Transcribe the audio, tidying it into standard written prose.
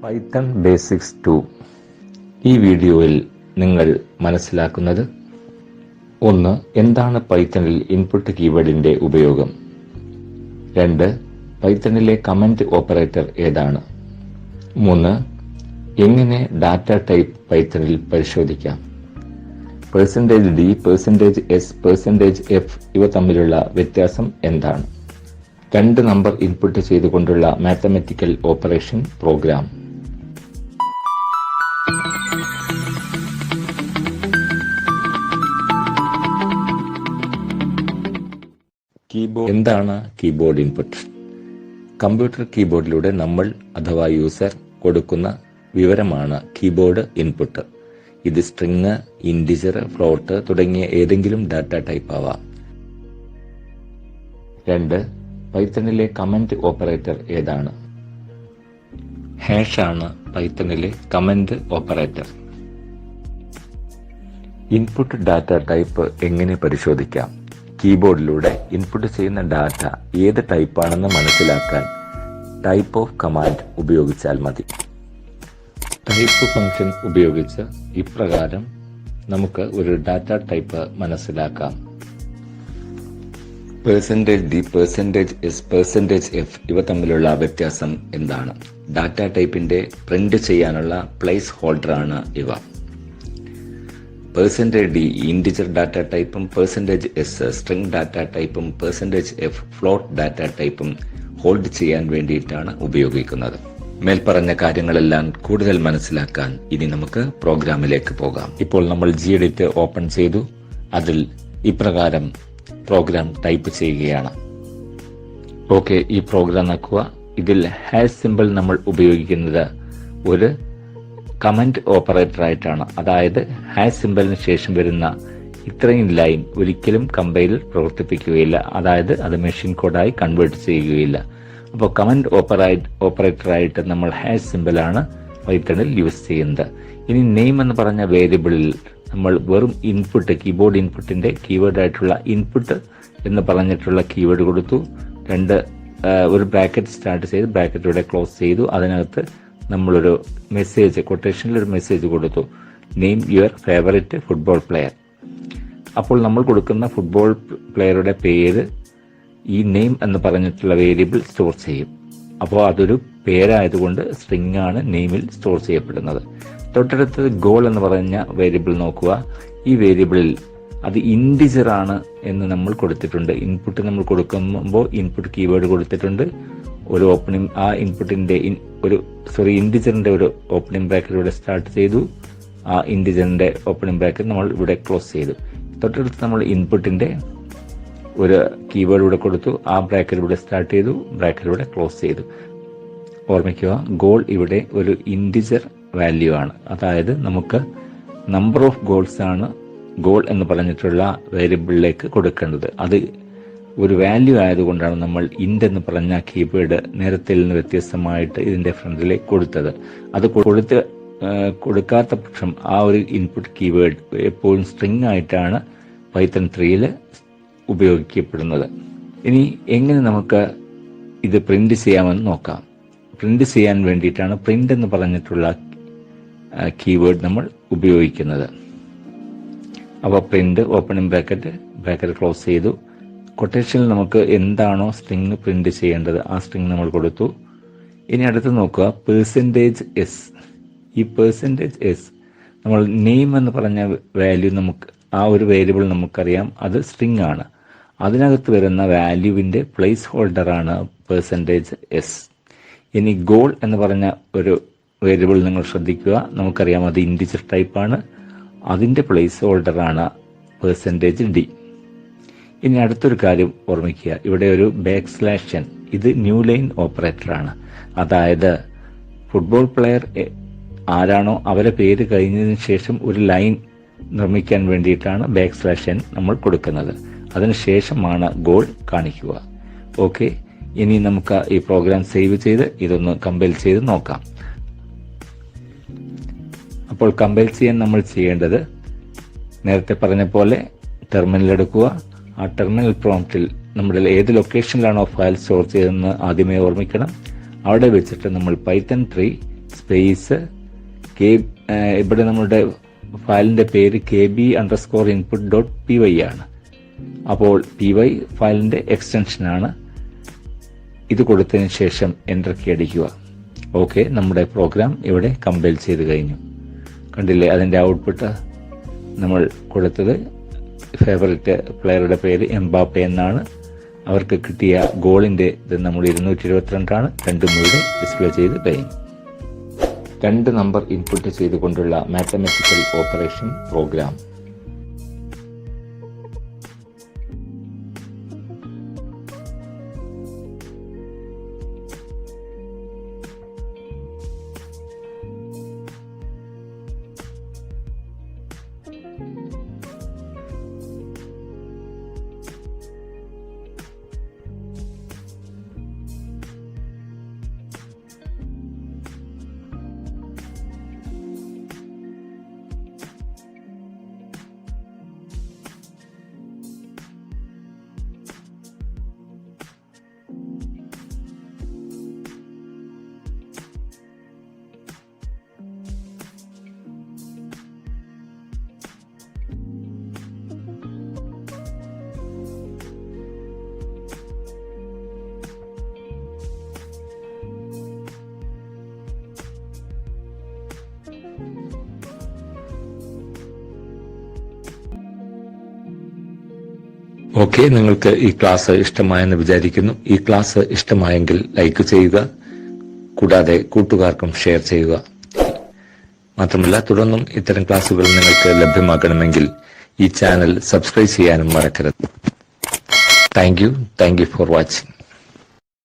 Python basics 2 ഈ വീഡിയോയിൽ നിങ്ങൾ മനസ്സിലാക്കുന്നത്: 1. എന്താണ് പൈത്തണിൽ ഇൻപുട്ട് കീവേഡിന്റെ ഉപയോഗം? 2. പൈത്തണിലെ കമന്റ് ഓപ്പറേറ്റർ ഏതാണ്? 3. എങ്ങനെ ഡാറ്റ ടൈപ്പ് പൈത്തണിൽ പരിശോധിക്കാം? %d, %s, %f ഇവ തമ്മിലുള്ള വ്യത്യാസം എന്താണ്? 2 നമ്പർ ഇൻപുട്ട് ചെയ്തുകൊണ്ടുള്ള മാത്തമാറ്റിക്കൽ ഓപ്പറേഷൻ പ്രോഗ്രാം. കീബോർഡ്. എന്താണ് കീബോർഡ് ഇൻപുട്ട്? കമ്പ്യൂട്ടർ കീബോർഡിലൂടെ നമ്മൾ അഥവാ യൂസർ കൊടുക്കുന്ന വിവരമാണ് കീബോർഡ് ഇൻപുട്ട്. ഇത് സ്ട്രിങ്, ഇൻഡിജർ, ഫ്ലോട്ട് തുടങ്ങിയ ഏതെങ്കിലും ഡാറ്റ ടൈപ്പ് ആവാം. 2. പൈത്തണിലെ കമന്റ് ഓപ്പറേറ്റർ ഏതാണ്? ഹാഷ് ആണ് പൈത്തണിലെ comment operator. Input data type എങ്ങനെ പരിശോധിക്കാം? കീബോർഡിലൂടെ ഇൻപുട്ട് ചെയ്യുന്ന ഡാറ്റ ഏത് ടൈപ്പാണെന്ന് മനസ്സിലാക്കാൻ ടൈപ്പ് ഓഫ് കമാൻഡ് ഉപയോഗിച്ചാൽ മതി. ടൈപ്പ് ഫംഗ്ഷൻ ഉപയോഗിച്ച് ഇപ്രകാരം നമുക്ക് ഒരു ഡാറ്റ ടൈപ്പ് മനസ്സിലാക്കാം. %d, %s, %f ഇവ തമ്മിലുള്ള വ്യത്യാസം എന്താണ്? ഡാറ്റ ടൈപ്പിന്റെ പ്രിന്റ് ചെയ്യാനുള്ള പ്ലേസ് ഹോൾഡർ ആണ് ഇവ. %d ഇൻഡിജർ ഡാറ്റ ടൈപ്പും %s സ്ട്രിംഗ് ഡാറ്റ ടൈപ്പും %f ഫ്ലോട്ട് ഡാറ്റ ടൈപ്പും ഹോൾഡ് ചെയ്യാൻ വേണ്ടിയിട്ടാണ് ഉപയോഗിക്കുന്നത്. മേൽപ്പറഞ്ഞ കാര്യങ്ങളെല്ലാം കൂടുതൽ മനസ്സിലാക്കാൻ ഇനി നമുക്ക് പ്രോഗ്രാമിലേക്ക് പോകാം. ഇപ്പോൾ നമ്മൾ Gedit ഓപ്പൺ ചെയ്തു. അതിൽ ഇപ്രകാരം പ്രോഗ്രാം ടൈപ്പ് ചെയ്യുകയാണ്. ഓക്കെ, ഈ പ്രോഗ്രാം നോക്കുക. ഇതിൽ ഹാഷ് സിമ്പിൾ നമ്മൾ ഉപയോഗിക്കുന്നത് ഒരു കമന്റ് ഓപ്പറേറ്റർ ആയിട്ടാണ്. അതായത് ഹാഷ് സിമ്പിളിന് ശേഷം വരുന്ന ഇത്രയും ലൈൻ ഒരിക്കലും കമ്പൈലർ പ്രവർത്തിപ്പിക്കുകയില്ല. അതായത് അത് മെഷീൻ കോഡായി കൺവേർട്ട് ചെയ്യുകയില്ല. അപ്പോൾ കമന്റ് ഓപ്പറേറ്റർ ആയിട്ട് നമ്മൾ ഹാഷ് സിമ്പിളാണ് പൈത്തണിൽ യൂസ് ചെയ്യുന്നത്. ഇനി നെയിം എന്ന് പറഞ്ഞ വേരിയബിളിൽ നമ്മൾ വെറും ഇൻപുട്ട്, കീബോർഡ് ഇൻപുട്ടിന്റെ കീവേഡ് ആയിട്ടുള്ള ഇൻപുട്ട് എന്ന് പറഞ്ഞിട്ടുള്ള കീവേഡ് കൊടുത്തു. ഒരു ബ്രാക്കറ്റ് സ്റ്റാർട്ട് ചെയ്ത് ബ്രാക്കറ്റിലൂടെ ക്ലോസ് ചെയ്തു. അതിനകത്ത് നമ്മളൊരു മെസ്സേജ്, കൊട്ടേഷനിൽ ഒരു മെസ്സേജ് കൊടുത്തു: name your favourite football player. അപ്പോൾ നമ്മൾ കൊടുക്കുന്ന ഫുട്ബോൾ പ്ലെയറുടെ പേര് ഈ നെയിം എന്ന് പറഞ്ഞിട്ടുള്ള വേരിയബിൾ സ്റ്റോർ ചെയ്യും. അപ്പോൾ അതൊരു പേരായതുകൊണ്ട് സ്ട്രിംഗ് ആണ് നെയിമിൽ സ്റ്റോർ ചെയ്യപ്പെടുന്നത്. തൊട്ടടുത്തത് ഗോൾ എന്ന് പറഞ്ഞ വേരിയബിൾ നോക്കുക. ഈ വേരിയബിളിൽ അത് ഇൻഡിജർ ആണ് എന്ന് നമ്മൾ കൊടുത്തിട്ടുണ്ട്. ഇൻപുട്ട് നമ്മൾ കൊടുക്കുമ്പോൾ ഇൻപുട്ട് കീവേഡ് കൊടുത്തിട്ടുണ്ട്. ഒരു ഓപ്പണിംഗ്, ആ ഇൻപുട്ടിന്റെ ഇൻഡിജറിന്റെ ഒരു ഓപ്പണിംഗ് ബ്രാക്കറ്റ് ഇവിടെ സ്റ്റാർട്ട് ചെയ്തു. ആ ഇൻഡിജറിന്റെ ഓപ്പണിംഗ് ബ്രാക്കറ്റ് നമ്മൾ ഇവിടെ ക്ലോസ് ചെയ്തു. തൊട്ടടുത്ത് നമ്മൾ ഇൻപുട്ടിന്റെ ഒരു കീവേഡ് ഇവിടെ കൊടുത്തു. ആ ബ്രാക്കറ്റ് ഇവിടെ സ്റ്റാർട്ട് ചെയ്തു, ബ്രാക്കറ്റ് ഇവിടെ ക്ലോസ് ചെയ്തു. ഓർമ്മിക്കുക, ഗോൾ ഇവിടെ ഒരു ഇൻഡിജർ വാല്യൂ ആണ്. അതായത് നമുക്ക് നമ്പർ ഓഫ് ഗോൾസ് ആണ് ഗോൾ എന്ന് പറഞ്ഞിട്ടുള്ള വേരിയബിളിലേക്ക് കൊടുക്കേണ്ടത്. അത് ഒരു വാല്യൂ ആയതുകൊണ്ടാണ് നമ്മൾ ഇൻഡ് എന്ന് പറഞ്ഞ കീവേഡ് നേരത്തെ നിന്ന് വ്യത്യസ്തമായിട്ട് ഇതിന്റെ ഫ്രണ്ടിലേക്ക് കൊടുത്തത്. അത് കൊടുക്കാത്ത പക്ഷം ആ ഒരു ഇൻപുട്ട് കീവേഡ് എപ്പോഴും സ്ട്രിംഗ് ആയിട്ടാണ് പൈത്തൺ 3ൽ ഉപയോഗിക്കപ്പെടുന്നത്. ഇനി എങ്ങനെ നമുക്ക് ഇത് പ്രിന്റ് ചെയ്യാമെന്ന് നോക്കാം. പ്രിന്റ് ചെയ്യാൻ വേണ്ടിയിട്ടാണ് പ്രിന്റ് എന്ന് പറഞ്ഞിട്ടുള്ള കീവേഡ് നമ്മൾ ഉപയോഗിക്കുന്നത്. അപ്പോൾ പ്രിന്റ്, ഓപ്പണിംഗ് ബ്രാക്കറ്റ് ക്ലോസ് ചെയ്തു. കൊട്ടേഷനിൽ നമുക്ക് എന്താണോ സ്ട്രിംഗ് പ്രിന്റ് ചെയ്യേണ്ടത് ആ സ്ട്രിംഗ് നമ്മൾ കൊടുത്തു. ഇനി അടുത്ത് നോക്കുക, %s. ഈ %s നമ്മൾ നെയിം എന്ന് പറഞ്ഞ വാല്യൂ, നമുക്ക് ആ ഒരു വേരിയബിൾ നമുക്കറിയാം അത് സ്ട്രിംഗ് ആണ്. അതിനകത്ത് വരുന്ന വാല്യൂവിന്റെ പ്ലേസ് ഹോൾഡർ ആണ് %s. ഇനി ഗോൾ എന്ന് പറഞ്ഞ ഒരു വേരിയബിൾ നിങ്ങൾ ശ്രദ്ധിക്കുക. നമുക്കറിയാം അത് ഇൻഡിജർ ടൈപ്പാണ്. അതിന്റെ പ്ലേസ് ഹോൾഡർ ആണ് %d. ഇനി അടുത്തൊരു കാര്യം ഓർമ്മിക്കുക, ഇവിടെ ഒരു \n. ഇത് ന്യൂ ലൈൻ ഓപ്പറേറ്റർ ആണ്. അതായത് ഫുട്ബോൾ പ്ലെയർ ആരാണോ അവരെ പേര് കഴിഞ്ഞതിന് ശേഷം ഒരു ലൈൻ നിർമ്മിക്കാൻ വേണ്ടിയിട്ടാണ് \n നമ്മൾ കൊടുക്കുന്നത്. അതിനുശേഷമാണ് ഗോൾ കാണിക്കുക. ഓക്കെ, ഇനി നമുക്ക് ഈ പ്രോഗ്രാം സേവ് ചെയ്ത് ഇതൊന്ന് കമ്പൈൽ ചെയ്ത് നോക്കാം. അപ്പോൾ കമ്പൈൽ ചെയ്യാൻ നമ്മൾ ചെയ്യേണ്ടത് നേരത്തെ പറഞ്ഞ പോലെ ടെർമിനൽ എടുക്കുക. ആ ടെർമിനൽ പ്രോംപ്റ്റിൽ നമ്മുടെ ഏത് ലൊക്കേഷനിലാണോ ഫയൽ സ്റ്റോർ ചെയ്തതെന്ന് ആദ്യമേ ഓർമ്മിക്കണം. അവിടെ വെച്ചിട്ട് നമ്മൾ Python 3 സ്പേസ് ഇവിടെ നമ്മുടെ ഫയലിന്റെ പേര് kb_input.py ആണ്. അപ്പോൾ py ഫയലിന്റെ എക്സ്റ്റൻഷനാണ്. ഇത് കൊടുത്തതിന് ശേഷം എൻ്റർ കീ അടിക്കുക. ഓക്കെ, നമ്മുടെ പ്രോഗ്രാം ഇവിടെ കമ്പൈൽ ചെയ്ത് കഴിഞ്ഞു. കണ്ടില്ലേ, അതിൻ്റെ ഔട്ട്പുട്ട് നമ്മൾ കൊടുത്തത് ഫേവറേറ്റ് പ്ലെയറുടെ പേര് എംബാപ്പെ എന്നാണ്. അവർക്ക് കിട്ടിയ ഗോളിൻ്റെ ഇത് നമ്മൾ 222 രണ്ടും ഇവിടെ ഡിസ്പ്ലേ ചെയ്ത് കഴിഞ്ഞു. 2 നമ്പർ ഇൻപുട്ട് ചെയ്തുകൊണ്ടുള്ള മാത്തമാറ്റിക്കൽ ഓപ്പറേഷൻ പ്രോഗ്രാം. ഓക്കെ, നിങ്ങൾക്ക് ഈ ക്ലാസ് ഇഷ്ടമായെന്ന് വിചാരിക്കുന്നു. ഈ ക്ലാസ് ഇഷ്ടമായെങ്കിൽ ലൈക്ക് ചെയ്യുക, കൂടാതെ കൂട്ടുകാർക്കും ഷെയർ ചെയ്യുക. മാത്രമല്ല, തുടർന്നും ഇത്തരം ക്ലാസ്സുകൾ നിങ്ങൾക്ക് ലഭ്യമാക്കണമെങ്കിൽ ഈ ചാനൽ സബ്സ്ക്രൈബ് ചെയ്യാനും മറക്കരുത്. Thank you for watching.